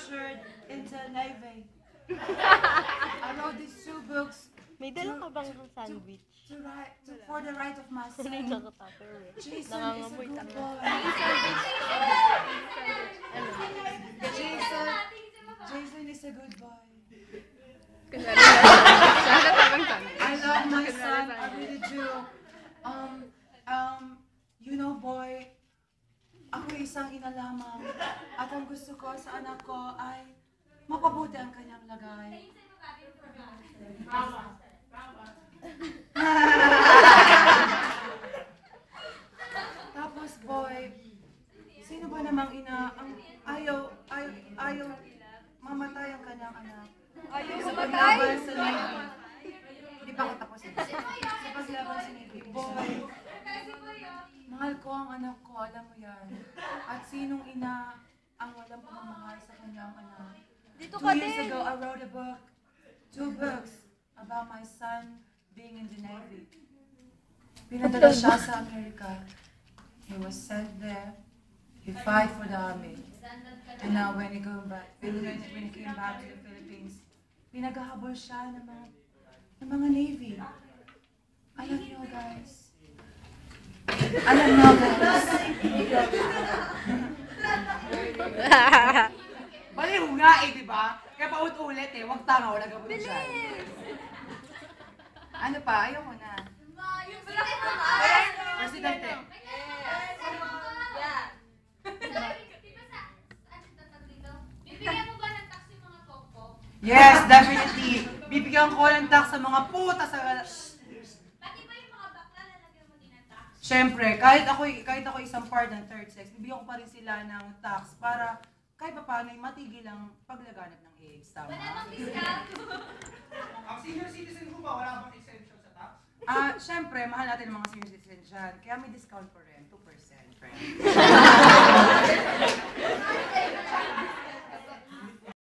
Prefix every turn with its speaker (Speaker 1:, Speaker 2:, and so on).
Speaker 1: ushered into Navy. I wrote these 2 books.
Speaker 2: May dala ka bang sandwich?
Speaker 1: For the right of my son. Jason is a
Speaker 2: Nangangamoy
Speaker 1: good
Speaker 2: tanga.
Speaker 1: boy. Jason is a good boy. I love my son. I really do. You know, boy, ako isang ina lamang. At ang gusto ko sa anak ko ay mapabuti ang kanyang lagay. Tapos, boy, sino ba namang ina ang ayaw mamatay ang kanyang anak?
Speaker 3: Ayaw
Speaker 1: Sa
Speaker 3: mamatay?
Speaker 1: paglaban sa Navy. Hindi pa ako tapos. Sa paglaban sa Navy. Boy, mahal ko ang anak ko, alam mo yan. At sinong ina ang walang pamamahal sa kanyang anak?
Speaker 3: Dito
Speaker 1: 2
Speaker 3: ka
Speaker 1: years
Speaker 3: din.
Speaker 1: ago, I wrote a book, 2 books about my son being in the Navy. Pinadala siya sa Amerika. He was sent there. He fight for the army. And now when he came back to the Philippines, pinaghahabol siya ng mga Navy. Alam niyo, guys. Alam niyo, guys. Baliw nga eh, di ba? Kaya paulit-ulit eh. Huwag tanga, wala ka po dyan. Ano pa? Ayaw mo na. Presidente. Yes, definitely. Bibigyan ko ng tax sa mga puta sa... Siyempre, kahit ako isang part ng third sex, bibigyan ko pa rin sila ng tax para kahit pa paano ay matigil ang paglaganap ng AIDS. Tama?
Speaker 4: Ang senior citizen ko ba, wala bang exemption sa tax?
Speaker 1: Siyempre, mahal natin ang mga senior citizen dyan. Kaya may discount for rent, 2%.